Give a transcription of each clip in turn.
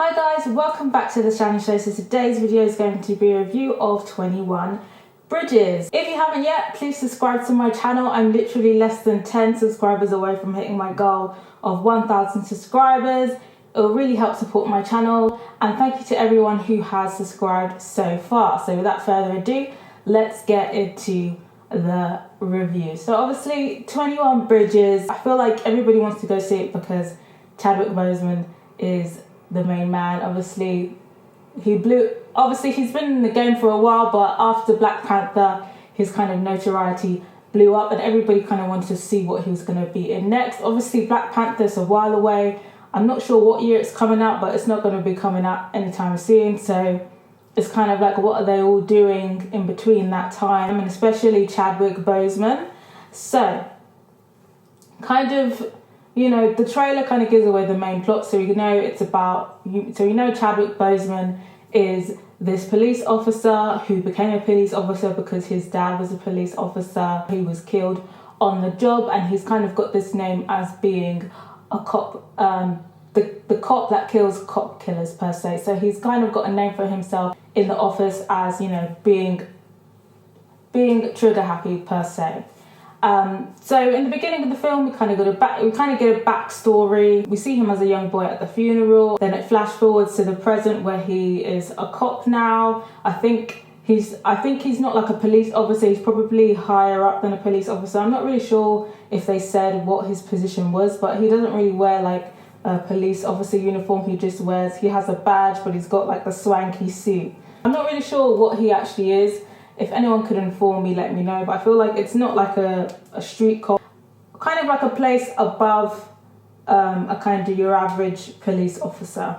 Hi guys, welcome back to the Shannon Show. So today's video is going to be a review of 21 Bridges. If you haven't yet, please subscribe to my channel. I'm literally less than 10 subscribers away from hitting my goal of 1,000 subscribers. It will really help support my channel, and thank you to everyone who has subscribed so far. So without further ado, let's get into the review. So obviously 21 Bridges, I feel like everybody wants to go see it because Chadwick Boseman is the main man. Obviously he's been in the game for a while, but after Black Panther his kind of notoriety blew up and everybody kind of wanted to see what he was going to be in next. Obviously Black Panther's a while away. I'm not sure what year it's coming out, but it's not going to be coming out anytime soon, so it's kind of like, what are they all doing in between that time, and especially Chadwick Boseman. So kind of, you know, the trailer kind of gives away the main plot, so you know it's about, Chadwick Boseman is this police officer who became a police officer because his dad was a police officer who was killed on the job, and he's kind of got this name as being a cop, the cop that kills cop killers per se. So he's kind of got a name for himself in the office as, you know, being trigger happy per se. So in the beginning of the film, we kind of get a backstory. We see him as a young boy at the funeral. Then it flash forwards to the present where he is a cop now. I think he's not like a police officer. He's probably higher up than a police officer. I'm not really sure if they said what his position was, but he doesn't really wear like a police officer uniform. He has a badge, but he's got like the swanky suit. I'm not really sure what he actually is. If anyone could inform me, let me know. But I feel like it's not like a street cop, kind of like a place above a kind of your average police officer.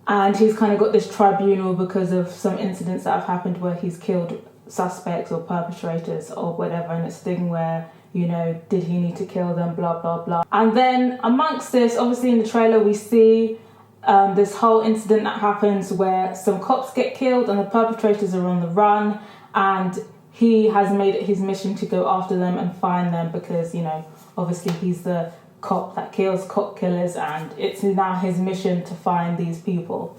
And he's kind of got this tribunal because of some incidents that have happened where he's killed suspects or perpetrators or whatever. And it's a thing where, you know, did he need to kill them, blah, blah, blah. And then amongst this, obviously in the trailer, we see this whole incident that happens where some cops get killed and the perpetrators are on the run, and he has made it his mission to go after them and find them because, you know, obviously he's the cop that kills cop killers, and it's now his mission to find these people.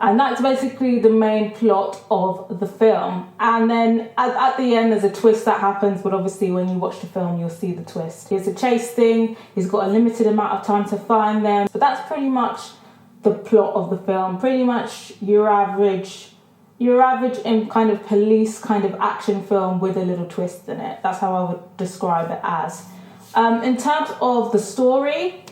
And that's basically the main plot of the film. And then at the end there's a twist that happens, but obviously when you watch the film you'll see the twist. It's a chase thing, he's got a limited amount of time to find them. But that's pretty much the plot of the film. Pretty much your average in kind of police kind of action film with a little twist in it. That's how I would describe it as. In terms of the story,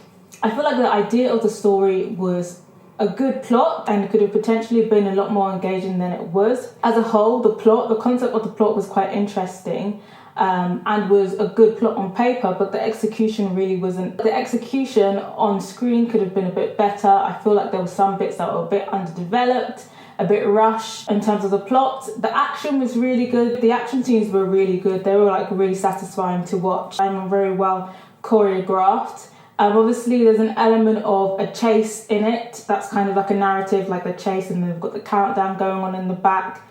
I feel like the idea of the story was a good plot and could have potentially been a lot more engaging than it was. As a whole, the concept of the plot was quite interesting. And was a good plot on paper, but the execution really wasn't. The execution on screen could have been a bit better. I feel like there were some bits that were a bit underdeveloped, a bit rushed in terms of the plot. The action was really good. The action scenes were really good. They were like really satisfying to watch and very well choreographed. Obviously there's an element of a chase in it. That's kind of like a narrative, like the chase, and they've got the countdown going on in the back.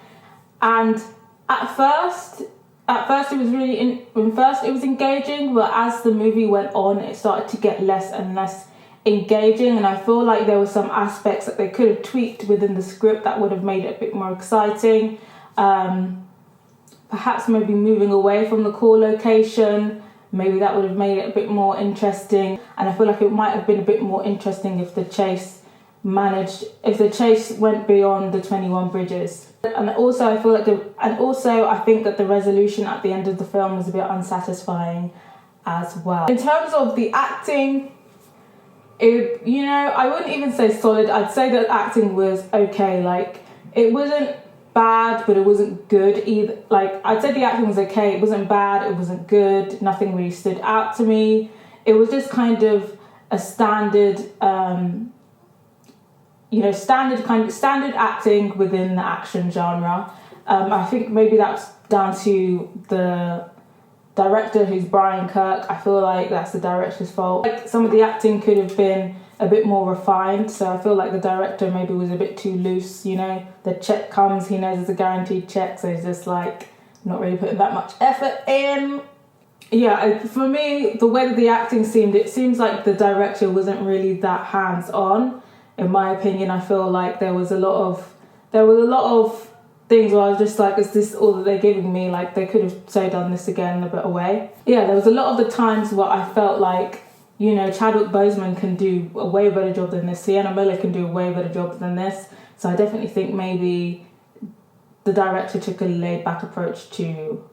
And at first it was it was engaging, but as the movie went on, it started to get less and less engaging, and I feel like there were some aspects that they could have tweaked within the script that would have made it a bit more exciting. Perhaps maybe moving away from the core location, maybe that would have made it a bit more interesting, and I feel like it might have been a bit more interesting if the chase went beyond the 21 bridges. And also I think that the resolution at the end of the film was a bit unsatisfying as well. In terms of the acting, I wouldn't even say solid. I'd say that acting was okay. Like, it wasn't bad, but it wasn't good either. Like, I'd say the acting was okay. It wasn't bad, it wasn't good. Nothing really stood out to me. It was just kind of a standard standard acting within the action genre. I think maybe that's down to the director, who's Brian Kirk. I feel like that's the director's fault. Like, some of the acting could have been a bit more refined, so I feel like the director maybe was a bit too loose. You know, the check comes, he knows it's a guaranteed check, so he's just like not really putting that much effort in. Yeah, for me, the way that the acting seemed, it seems like the director wasn't really that hands-on. in my opinion. I feel like there was a lot of things where I was just like, is this all that they're giving me? Like, they could have so done this again in a better way. Yeah, there was a lot of the times where I felt like, you know, Chadwick Boseman can do a way better job than this. Sienna can do a way better job than this. So I definitely think maybe the director took a laid-back approach to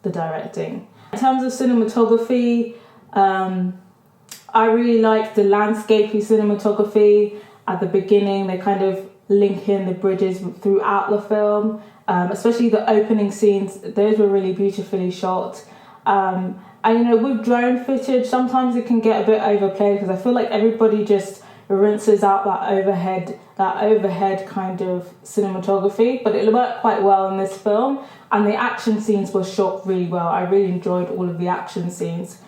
the directing. In terms of cinematography, I really liked the landscapey cinematography. At the beginning, they kind of link in the bridges throughout the film, especially the opening scenes. Those were really beautifully shot. And you know, with drone footage, sometimes it can get a bit overplayed because I feel like everybody just rinses out that overhead kind of cinematography, but it worked quite well in this film, and the action scenes were shot really well. I really enjoyed all of the action scenes.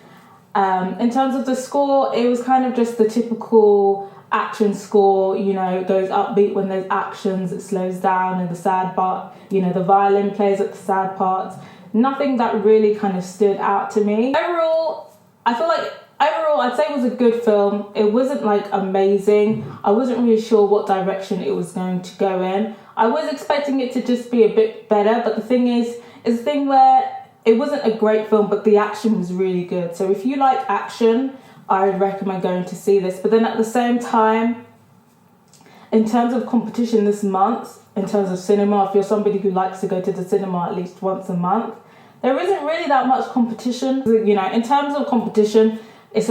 In terms of the score, it was kind of just the typical action score, you know, it goes upbeat when there's actions, it slows down in the sad part, you know, the violin plays at the sad parts. Nothing that really kind of stood out to me. Overall, I'd say it was a good film. It wasn't like amazing. I wasn't really sure what direction it was going to go in. I was expecting it to just be a bit better, but the thing is, it's a thing where it wasn't a great film, but the action was really good. So if you like action, I would recommend going to see this. But then at the same time, in terms of competition this month, in terms of cinema, if you're somebody who likes to go to the cinema at least once a month, there isn't really that much competition. You know, in terms of competition, I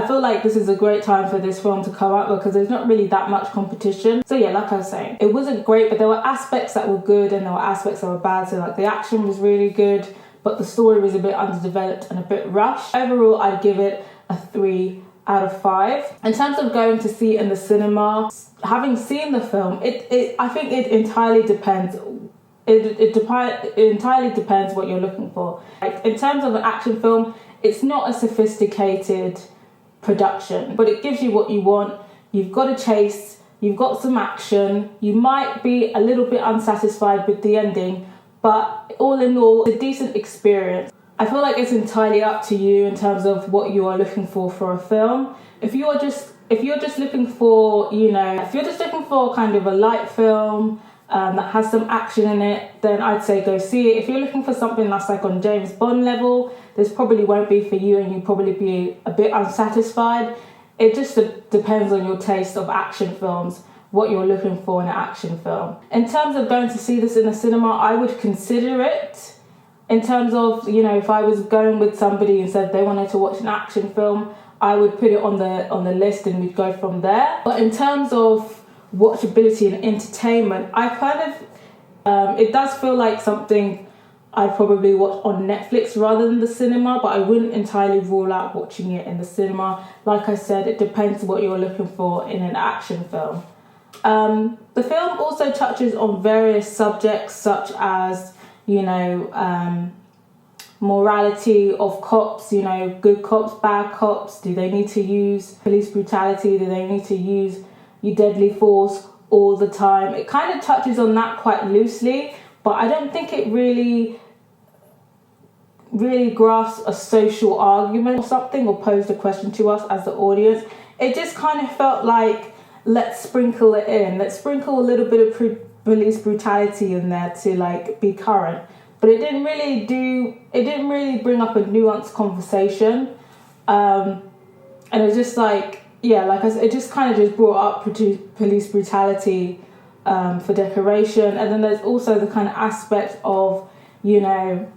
feel like this is a great time for this film to come out because there's not really that much competition. So yeah, like I was saying, it wasn't great, but there were aspects that were good and there were aspects that were bad. So like the action was really good, but the story was a bit underdeveloped and a bit rushed. Overall, I'd give it a 3 out of 5. In terms of going to see it in the cinema, having seen the film, I think it entirely depends. It entirely depends what you're looking for. Like, in terms of an action film, it's not a sophisticated production, but it gives you what you want. You've got a chase, you've got some action, you might be a little bit unsatisfied with the ending, but all in all, it's a decent experience. I feel like it's entirely up to you in terms of what you are looking for a film. If you're just looking for, you know, if you're just looking for kind of a light film that has some action in it, then I'd say go see it. If you're looking for something that's like on James Bond level, this probably won't be for you and you'll probably be a bit unsatisfied. It just depends on your taste of action films, what you're looking for in an action film. In terms of going to see this in the cinema, I would consider it. In terms of, you know, if I was going with somebody and said they wanted to watch an action film, I would put it on the list and we'd go from there. But in terms of watchability and entertainment, I kind of, it does feel like something I'd probably watch on Netflix rather than the cinema, but I wouldn't entirely rule out watching it in the cinema. Like I said, it depends what you're looking for in an action film. The film also touches on various subjects such as, you know, morality of cops, you know, good cops, bad cops. Do they need to use police brutality? Do they need to use deadly force all the time? It kind of touches on that quite loosely, but I don't think it really grasps a social argument or something, or posed a question to us as the audience. It just kind of felt like, let's sprinkle it in. Let's sprinkle a little bit of police brutality in there to like be current. But it didn't really bring up a nuanced conversation. And it was just like, yeah, like I said, it just kind of just brought up police brutality for decoration. And then there's also the kind of aspect of, you know,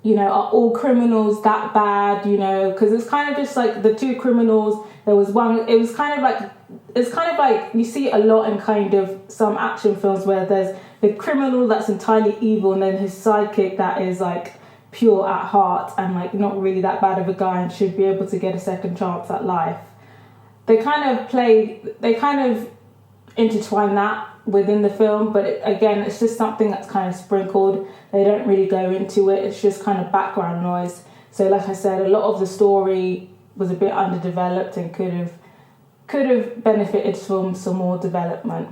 are all criminals that bad, you know? Because it's kind of just like the two criminals. There was one, it's kind of like you see a lot in kind of some action films where there's the criminal that's entirely evil and then his sidekick that is like pure at heart and like not really that bad of a guy and should be able to get a second chance at life. They kind of intertwine that within the film, but again, it's just something that's kind of sprinkled. They don't really go into it. It's just kind of background noise. So like I said, a lot of the story was a bit underdeveloped and could have benefited from some more development.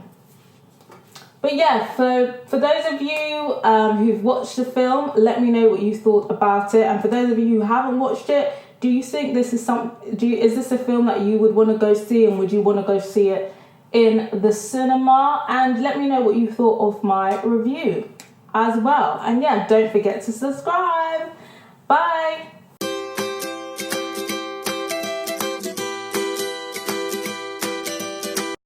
But yeah, for those of you who've watched the film, let me know what you thought about it. And for those of you who haven't watched it, Do you think this is is this a film that you would want to go see, and would you want to go see it in the cinema? And let me know what you thought of my review as well. And yeah, don't forget to subscribe. Bye.